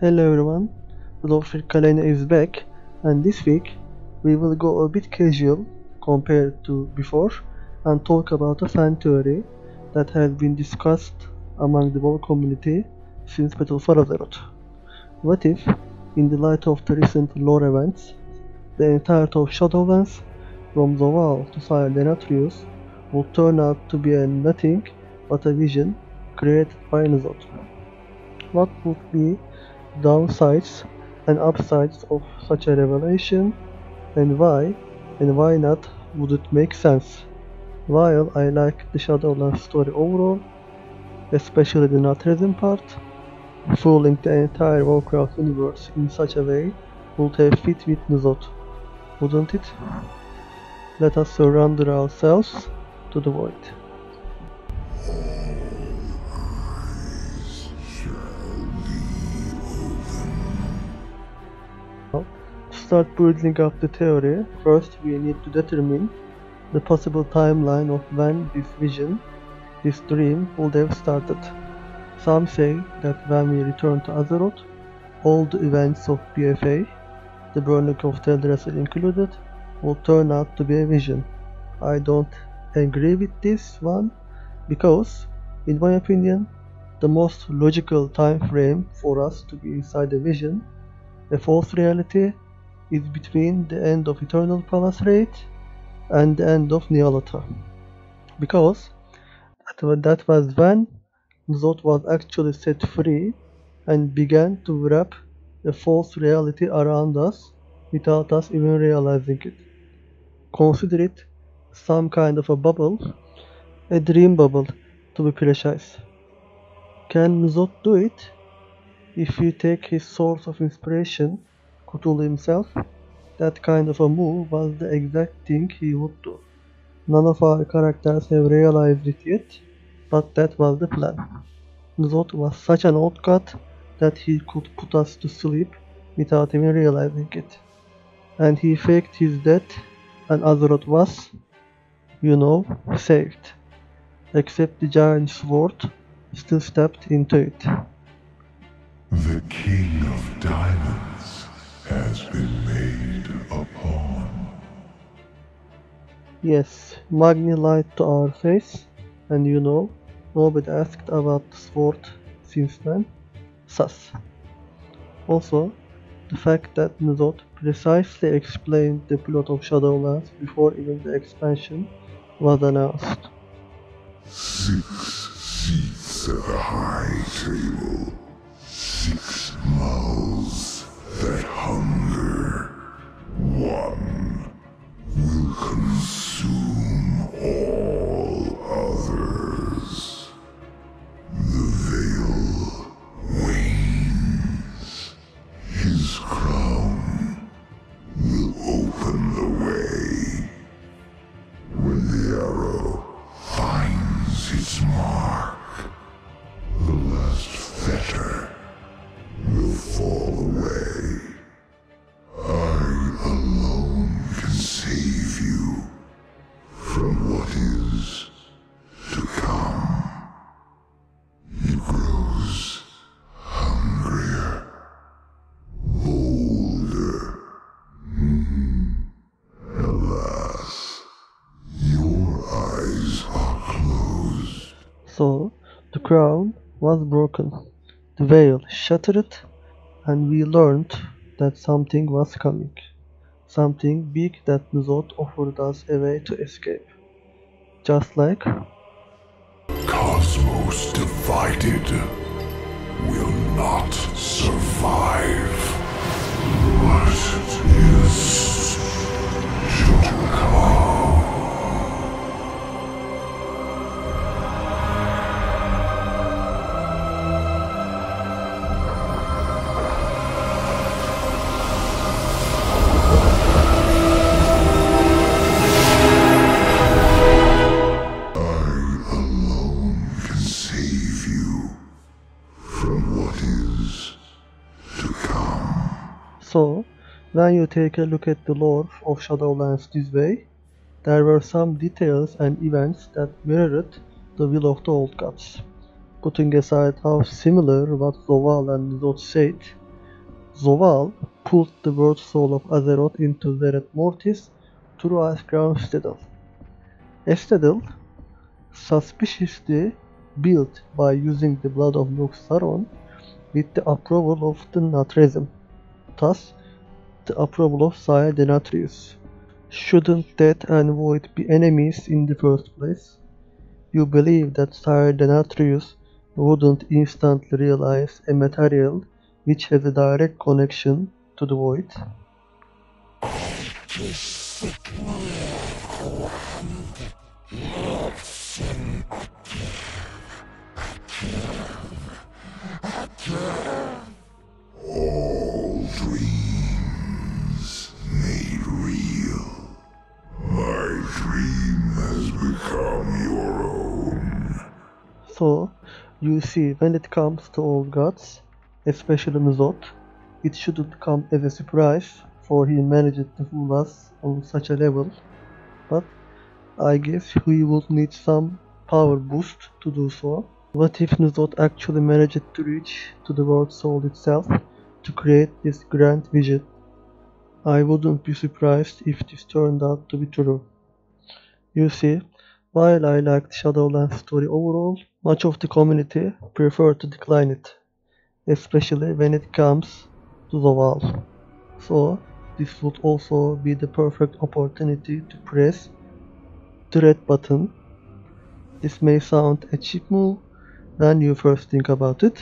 Hello everyone, Dr. Kalena is back, and this week we will go a bit casual compared to before and talk about a fan theory that has been discussed among the whole community since Battle for Azeroth. What if, in the light of the recent lore events, the entirety of Shadowlands, from Zoval to Sire Denatrius, would turn out to be a nothing but a vision created by ZOTH? What would be downsides and upsides of such a revelation, and why not would it make sense? While I like the Shadowlands story overall, especially the Natrism part, fooling the entire Warcraft universe in such a way would have fit with Nuzot, wouldn't it? Let us surrender ourselves to the void. To start building up the theory, first we need to determine the possible timeline of when this vision, this dream, would have started. Some say that when we return to Azeroth, all the events of BFA, the burning of Teldrassil included, will turn out to be a vision. I don't agree with this one because, in my opinion, the most logical time frame for us to be inside a vision, a false reality, is between the end of Eternal Palace Raid and the end of Nyalata, because that was when Zod was actually set free and began to wrap a false reality around us without us even realizing it. Consider it some kind of a bubble, a dream bubble to be precise. Can Zod do it? If you take his source of inspiration, Cthulhu himself, that kind of a move was the exact thing he would do. None of our characters have realized it yet, but that was the plan. Zod was such an old god that he could put us to sleep without even realizing it. And he faked his death, and Azeroth was, saved. Except the giant sword still stepped into it. The King of Diamonds has been made a pawn. Yes, Magni lied to our face, and nobody asked about the sword since then. Sus. Also, the fact that Nuzot precisely explained the plot of Shadowlands before even the expansion was announced. 6 seats at the high table. 6 mouths that hunger. One will consume all others. The veil wanes. His crown will open the way. When the arrow finds its mark, the last fetter will fall away. I alone can save you from what is to come. He grows hungrier, bolder. Alas, your eyes are closed. So, the crown was broken, the veil shattered, and we learned that something was coming. Something big that Nuzot offered us a way to escape. Just like Cosmos divided will not survive. What is to come? So, when you take a look at the lore of Shadowlands this way, there were some details and events that mirrored the will of the old gods. Putting aside how similar what Zoval and Zod said, Zoval pulled the world soul of Azeroth into Zereth Mortis through Icecrown Citadel. A citadel suspiciously built by using the blood of Yogg-Saron with the approval of the Nathrezim, thus the approval of Sire Denatrius. Shouldn't Death and Void be enemies in the first place? You believe that Sire Denatrius wouldn't instantly realize a material which has a direct connection to the Void? All dreams made real. My dream has become your own. So, you see, when it comes to all gods, especially ZOTH, it shouldn't come as a surprise, for he managed to fool us on such a level, but I guess he would need some power boost to do so. What if ZOTH actually managed to reach to the world soul itself to create this grand vision? I wouldn't be surprised if this turned out to be true. You see, while I liked Shadowlands' story overall, much of the community preferred to decline it, especially when it comes to Zoval. So, this would also be the perfect opportunity to press the red button. This may sound a cheap move when you first think about it,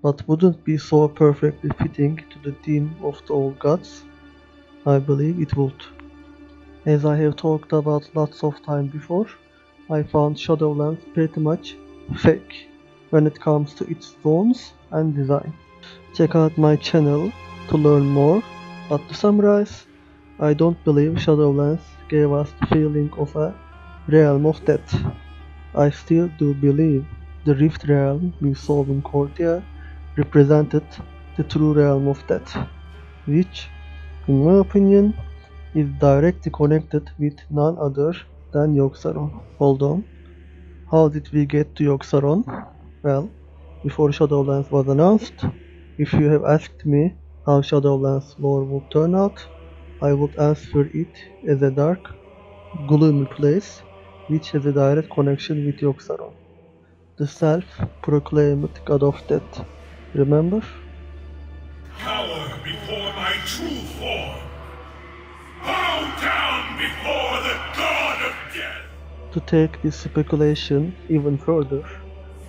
but wouldn't be so perfectly fitting to the theme of the old gods. I believe it would. As I have talked about lots of time before, I found Shadowlands pretty much fake when it comes to its zones and design. Check out my channel to learn more, but to summarize, I don't believe Shadowlands gave us the feeling of a realm of death. I still do believe the Rift realm we saw in Cortia represented the true realm of death, which, in my opinion, is directly connected with none other than Yogg-Saron. Hold on, how did we get to Yogg-Saron? Well, before Shadowlands was announced, if you have asked me how Shadowlands lore would turn out, I would answer it as a dark, gloomy place which has a direct connection with Yogg-Saron, the self-proclaimed god of death. Remember? Cower before my true form. Bow down before the god of death. To take this speculation even further,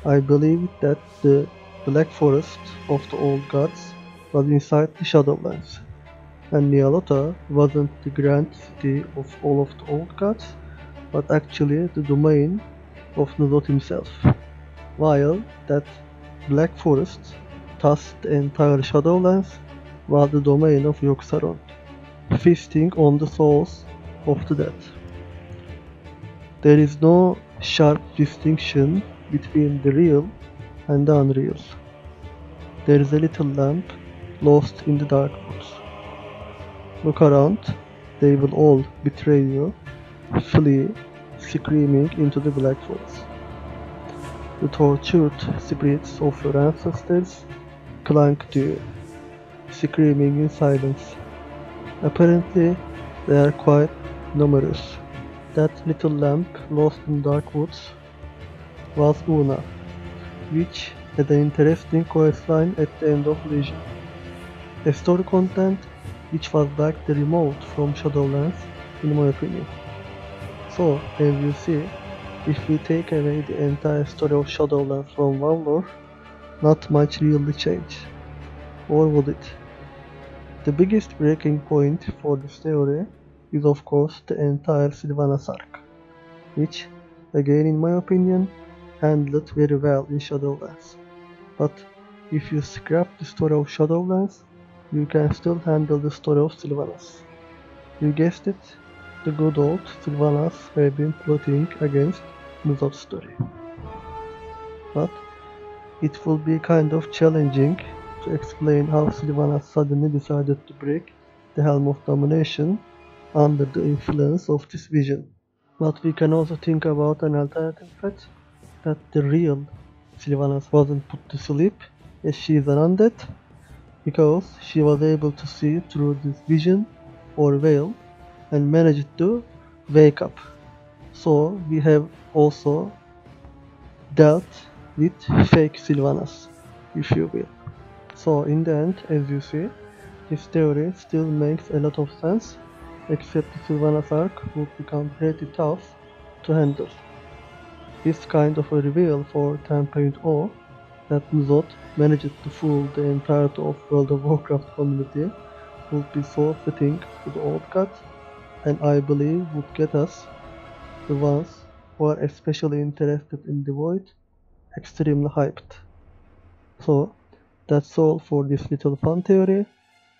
I believe that the Black Forest of the old gods was inside the Shadowlands, and Nyalota wasn't the grand city of all of the old gods, but actually the domain of ZOTH himself, while that Black Forest, thus the entire Shadowlands, was the domain of Yogg-Saron, feasting on the souls of the dead. There is no sharp distinction between the real and the unreal. There is a little lamp lost in the dark woods. Look around, they will all betray you, flee, screaming into the Black Forest. The tortured spirits of your ancestors cling to you, screaming in silence. Apparently, they are quite numerous. That little lamp lost in dark woods was Una, which had an interesting questline at the end of Legion. A story content which was like the remote from Shadowlands, in my opinion. So, as you see, if we take away the entire story of Shadowlands from one lore, not much really changed. Or would it? The biggest breaking point for this theory is of course the entire Sylvanas arc, which, again in my opinion, handled very well in Shadowlands. But if you scrap the story of Shadowlands, you can still handle the story of Sylvanas. You guessed it, the good old Sylvanas have been plotting against ZOTH's story. But it will be kind of challenging to explain how Sylvanas suddenly decided to break the Helm of Domination under the influence of this vision. But we can also think about an alternative fact, that the real Sylvanas wasn't put to sleep as she is an undead, because she was able to see through this vision or veil and managed to wake up. So we have also dealt with fake Sylvanas, if you will. So in the end, as you see, this theory still makes a lot of sense, except the Sylvanas arc would become pretty tough to handle. This kind of a reveal for 10.0 that ZOTH managed to fool the entirety of World of Warcraft community would be so fitting to the old cut, and I believe would get us, the ones who are especially interested in the Void, extremely hyped. So that's all for this little fun theory.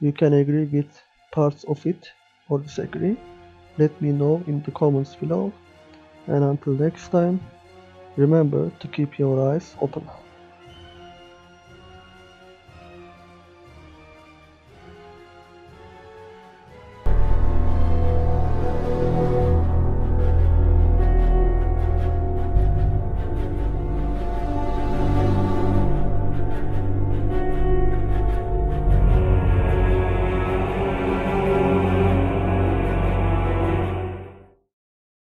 You can agree with parts of it or disagree. Let me know in the comments below. And until next time, remember to keep your eyes open.